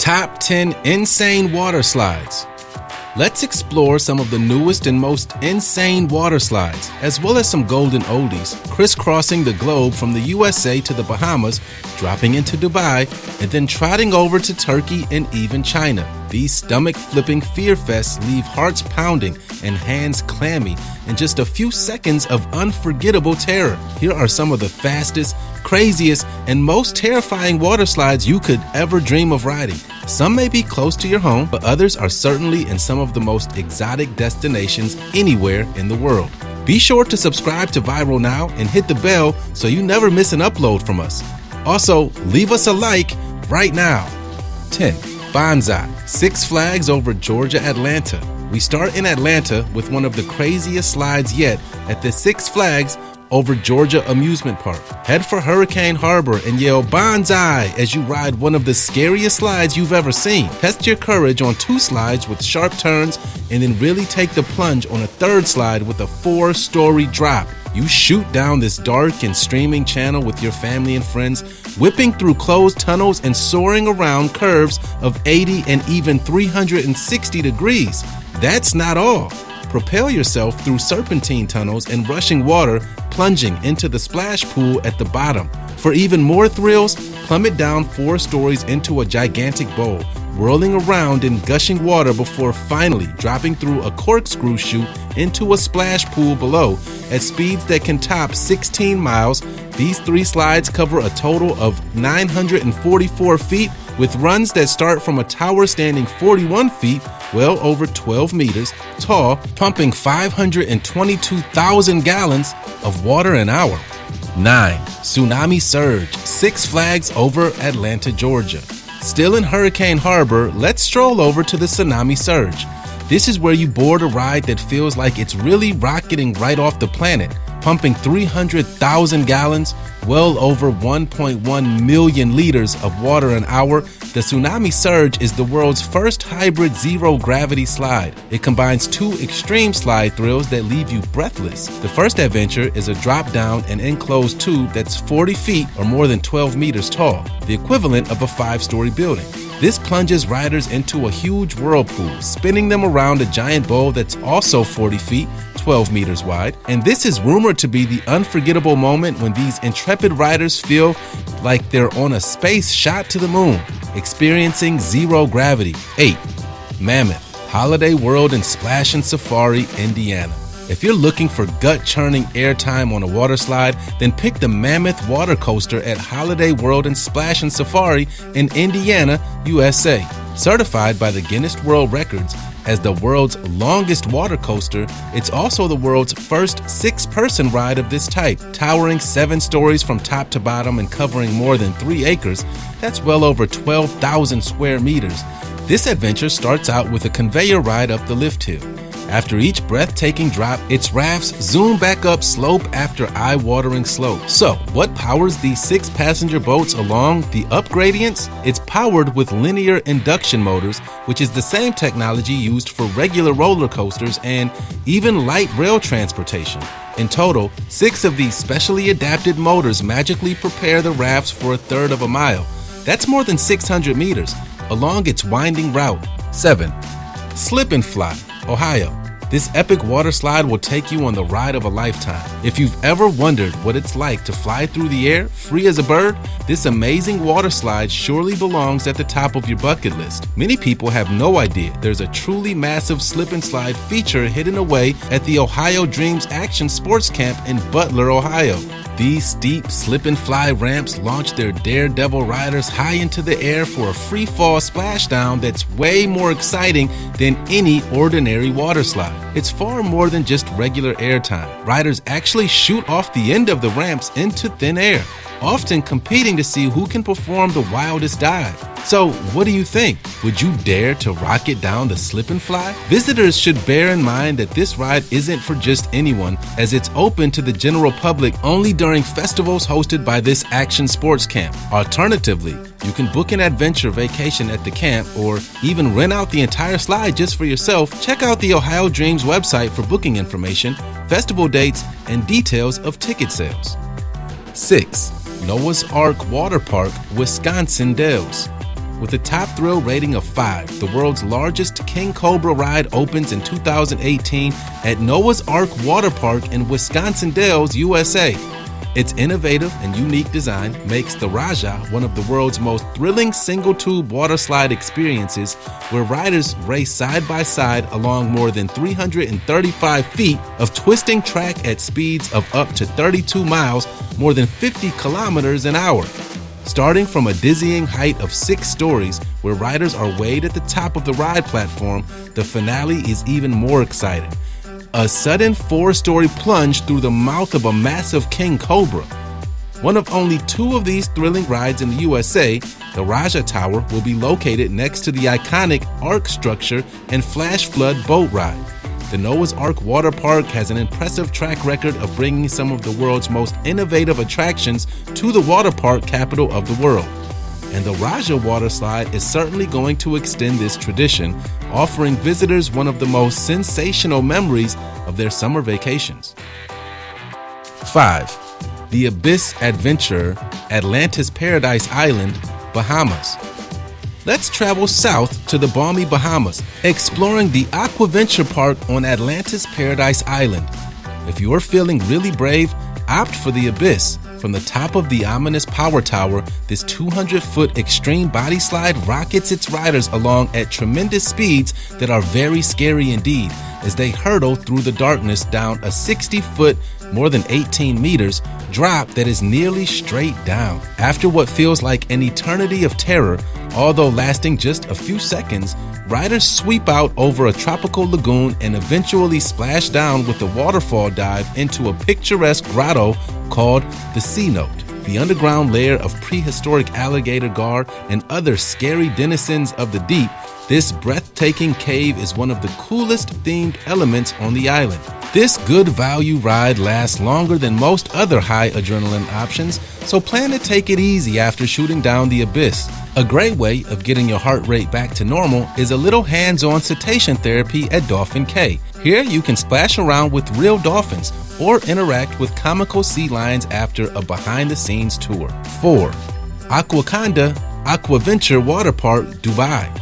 Top 10 Insane Water Slides. Let's explore some of the newest and most insane water slides, as well as some golden oldies, crisscrossing the globe from the USA to the Bahamas, dropping into Dubai, and then trotting over to Turkey and even China. These stomach-flipping fear fests leave hearts pounding and hands clammy in just a few seconds of unforgettable terror. Here are some of the fastest, craziest, and most terrifying water slides you could ever dream of riding. Some may be close to your home, but others are certainly in some of the most exotic destinations anywhere in the world. Be sure to subscribe to Viral Now and hit the bell so you never miss an upload from us. Also, leave us a like right now. 10. Bonsai. Six Flags over Georgia, Atlanta. We start in Atlanta with one of the craziest slides yet at the Six Flags over Georgia amusement park. Head for Hurricane Harbor and yell "Bonsai" as you ride one of the scariest slides you've ever seen. Test your courage on 2 slides with sharp turns and then really take the plunge on a 3rd slide with a 4-story drop. You shoot down this dark and streaming channel with your family and friends, whipping through closed tunnels and soaring around curves of 80 and even 360 degrees. That's not all. Propel yourself through serpentine tunnels and rushing water, plunging into the splash pool at the bottom. For even more thrills, plummet down 4 stories into a gigantic bowl, whirling around in gushing water before finally dropping through a corkscrew chute into a splash pool below at speeds that can top 16 miles. These 3 slides cover a total of 944 feet, with runs that start from a tower standing 41 feet, well over 12 meters tall, pumping 522,000 gallons of water an hour. 9. Tsunami Surge. 6 Flags over Atlanta, Georgia. Still in Hurricane Harbor, let's stroll over to the Tsunami Surge. This is where you board a ride that feels like it's really rocketing right off the planet, pumping 300,000 gallons, well over 1.1 million liters of water an hour. The Tsunami Surge is the world's first hybrid zero-gravity slide. It combines 2 extreme slide thrills that leave you breathless. The first adventure is a drop-down and enclosed tube that's 40 feet or more than 12 meters tall, the equivalent of a 5-story building. This plunges riders into a huge whirlpool, spinning them around a giant bowl that's also 40 feet, 12 meters wide. And this is rumored to be the unforgettable moment when these intrepid riders feel like they're on a space shot to the moon, experiencing zero gravity. 8. Mammoth. Holiday World and Splash and Safari, Indiana. If you're looking for gut-churning airtime on a water slide, then pick the Mammoth water coaster at Holiday World and Splash and Safari in Indiana, USA. Certified by the Guinness World Records as the world's longest water coaster, it's also the world's first 6-person ride of this type, towering 7 stories from top to bottom and covering more than 3 acres. That's well over 12,000 square meters. This adventure starts out with a conveyor ride up the lift hill. After each breathtaking drop, its rafts zoom back up slope after eye-watering slope. So, what powers these 6-passenger boats along the up gradients? It's powered with linear induction motors, which is the same technology used for regular roller coasters and even light rail transportation. In total, 6 of these specially adapted motors magically prepare the rafts for 1/3 of a mile. That's more than 600 meters along its winding route. 7. Slippin, Ohio. This epic water slide will take you on the ride of a lifetime. If you've ever wondered what it's like to fly through the air, free as a bird, this amazing water slide surely belongs at the top of your bucket list. Many people have no idea there's a truly massive slip and slide feature hidden away at the Ohio Dreams Action Sports Camp in Butler, Ohio. These steep slip and fly ramps launch their daredevil riders high into the air for a free fall splashdown that's way more exciting than any ordinary water slide. It's far more than just regular airtime. Riders actually shoot off the end of the ramps into thin air, often competing to see who can perform the wildest dive. So, what do you think? Would you dare to rocket down the slip and fly? Visitors should bear in mind that this ride isn't for just anyone, as it's open to the general public only during festivals hosted by this action sports camp. Alternatively, you can book an adventure vacation at the camp or even rent out the entire slide just for yourself. Check out the Ohio Dreams website for booking information, festival dates, and details of ticket sales. 6. Noah's Ark Waterpark, Wisconsin Dells. With a top thrill rating of 5, the world's largest King Cobra ride opens in 2018 at Noah's Ark Waterpark in Wisconsin Dells, USA. Its innovative and unique design makes the Raja one of the world's most thrilling single-tube water slide experiences, where riders race side by side along more than 335 feet of twisting track at speeds of up to 32 miles, more than 50 kilometers an hour. Starting from a dizzying height of 6 stories, where riders are weighed at the top of the ride platform, the finale is even more exciting. A sudden 4-story plunge through the mouth of a massive King Cobra. One of only 2 of these thrilling rides in the USA, the Raja Tower will be located next to the iconic Ark structure and flash flood boat ride. The Noah's Ark Waterpark has an impressive track record of bringing some of the world's most innovative attractions to the water park capital of the world. And the Raja Waterslide is certainly going to extend this tradition, offering visitors one of the most sensational memories of their summer vacations. 5. The Abyss Adventure, Atlantis Paradise Island, Bahamas. Let's travel south to the balmy Bahamas, exploring the Aqua Park on Atlantis Paradise Island. If you're feeling really brave, opt for the Abyss. From the top of the ominous power tower, this 200-foot extreme body slide rockets its riders along at tremendous speeds that are very scary indeed, as they hurtle through the darkness down a 60-foot, more than 18 meters, drop that is nearly straight down. After what feels like an eternity of terror, although lasting just a few seconds, riders sweep out over a tropical lagoon and eventually splash down with a waterfall dive into a picturesque grotto called the Sea Note. The underground lair of prehistoric alligator gar and other scary denizens of the deep, this breathtaking cave is one of the coolest themed elements on the island. This good value ride lasts longer than most other high adrenaline options, so plan to take it easy after shooting down the abyss. A great way of getting your heart rate back to normal is a little hands-on cetacean therapy at Dolphin Cay. Here you can splash around with real dolphins or interact with comical sea lions after a behind-the-scenes tour. 4. Aqua Conda Aqua Waterpark, Dubai.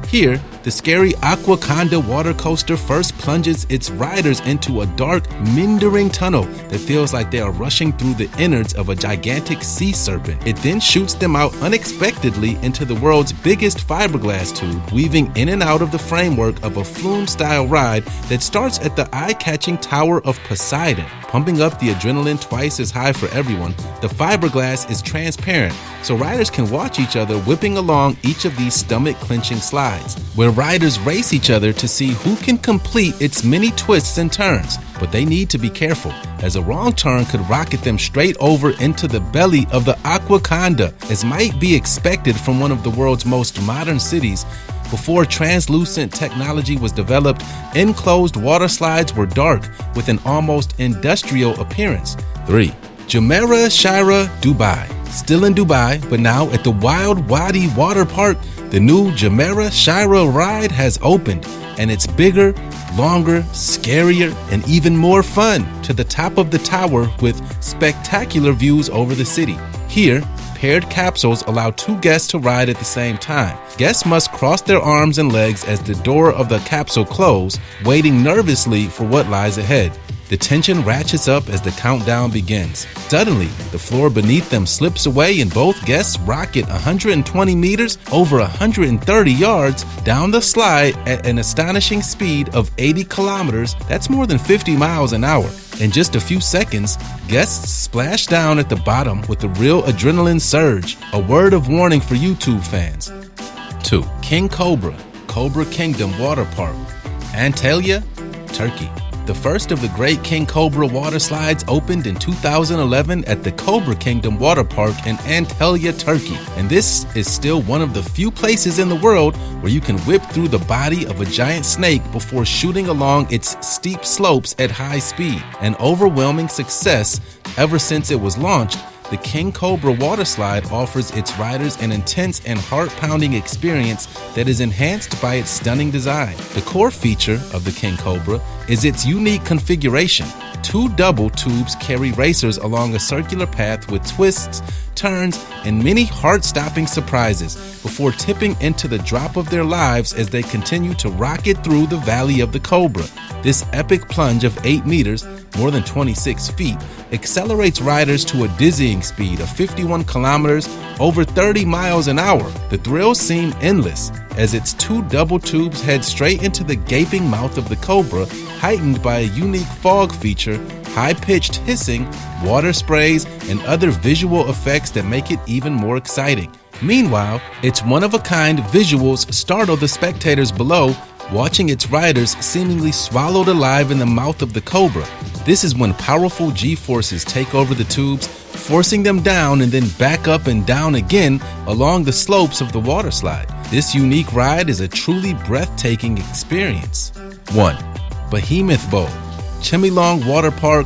Here, the scary Aqua Conda water coaster first plunges its riders into a dark, meandering tunnel that feels like they are rushing through the innards of a gigantic sea serpent. It then shoots them out unexpectedly into the world's biggest fiberglass tube, weaving in and out of the framework of a flume-style ride that starts at the eye-catching Tower of Poseidon. Pumping up the adrenaline twice as high for everyone, the fiberglass is transparent, so riders can watch each other whipping along each of these stomach-clenching slides, where riders race each other to see who can complete its many twists and turns. But they need to be careful, as a wrong turn could rocket them straight over into the belly of the Aqua Conda, as might be expected from one of the world's most modern cities. Before translucent technology was developed, enclosed water slides were dark with an almost industrial appearance. 3. Jumeirah Sharaf, Dubai. Still in Dubai, but now at the Wild Wadi Water Park, the new Jumeirah Sharaf ride has opened, and it's bigger, longer, scarier, and even more fun, to the top of the tower with spectacular views over the city. Here, paired capsules allow 2 guests to ride at the same time. Guests must cross their arms and legs as the door of the capsule closes, waiting nervously for what lies ahead. The tension ratchets up as the countdown begins. Suddenly, the floor beneath them slips away and both guests rocket 120 meters, over 130 yards, down the slide at an astonishing speed of 80 kilometers, that's more than 50 miles an hour. In just a few seconds, guests splash down at the bottom with a real adrenaline surge, a word of warning for YouTube fans. 2. King Cobra, Cobra Kingdom Water Park, Antalya, Turkey. The first of the great King Cobra water slides opened in 2011 at the Cobra Kingdom Water Park in Antalya, Turkey. And this is still one of the few places in the world where you can whip through the body of a giant snake before shooting along its steep slopes at high speed. An overwhelming success ever since it was launched, the King Cobra Waterslide offers its riders an intense and heart-pounding experience that is enhanced by its stunning design. The core feature of the King Cobra is its unique configuration. 2 double tubes carry racers along a circular path with twists, turns, and many heart-stopping surprises. before tipping into the drop of their lives as they continue to rocket through the Valley of the Cobra. This epic plunge of 8 meters, more than 26 feet, accelerates riders to a dizzying speed of 51 kilometers, over 30 miles an hour. The thrills seem endless as its 2 double tubes head straight into the gaping mouth of the Cobra, heightened by a unique fog feature, high-pitched hissing, water sprays, and other visual effects that make it even more exciting. Meanwhile, its one-of-a-kind visuals startle the spectators below, watching its riders seemingly swallowed alive in the mouth of the Cobra. This is when powerful G-forces take over the tubes, forcing them down and then back up and down again along the slopes of the water slide. This unique ride is a truly breathtaking experience. 1. Behemoth Bowl, Chemilong Waterpark,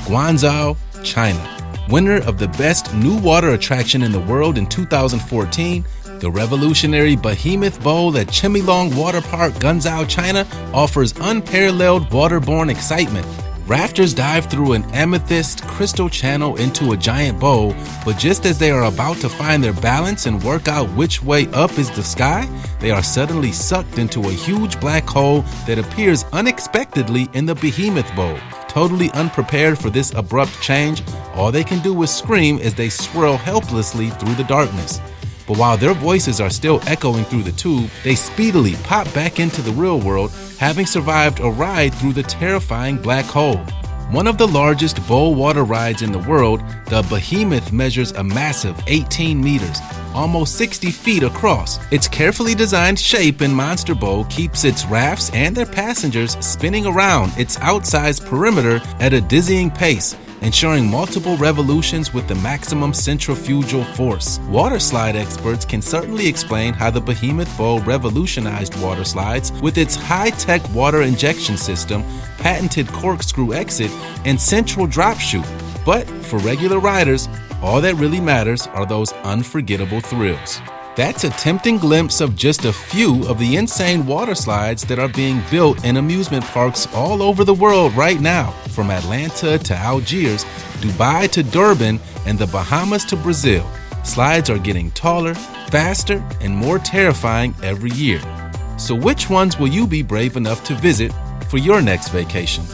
Guangzhou, China. Winner of the best new water attraction in the world in 2014, the revolutionary Behemoth Bowl at Chemilong Waterpark, Guangzhou, China offers unparalleled waterborne excitement. Rafters dive through an amethyst crystal channel into a giant bowl, but just as they are about to find their balance and work out which way up is the sky, they are suddenly sucked into a huge black hole that appears unexpectedly in the Behemoth Bowl. Totally unprepared for this abrupt change, all they can do is scream as they swirl helplessly through the darkness. But while their voices are still echoing through the tube, they speedily pop back into the real world, having survived a ride through the terrifying black hole. One of the largest bowl water rides in the world, the Behemoth measures a massive 18 meters, almost 60 feet across. Its carefully designed shape and monster bowl keeps its rafts and their passengers spinning around its outsized perimeter at a dizzying pace, ensuring multiple revolutions with the maximum centrifugal force. Waterslide experts can certainly explain how the Behemoth Bowl revolutionized water slides with its high-tech water injection system, patented corkscrew exit, and central drop chute. But for regular riders, all that really matters are those unforgettable thrills. That's a tempting glimpse of just a few of the insane water slides that are being built in amusement parks all over the world right now. From Atlanta to Algiers, Dubai to Durban, and the Bahamas to Brazil, slides are getting taller, faster, and more terrifying every year. So which ones will you be brave enough to visit for your next vacation?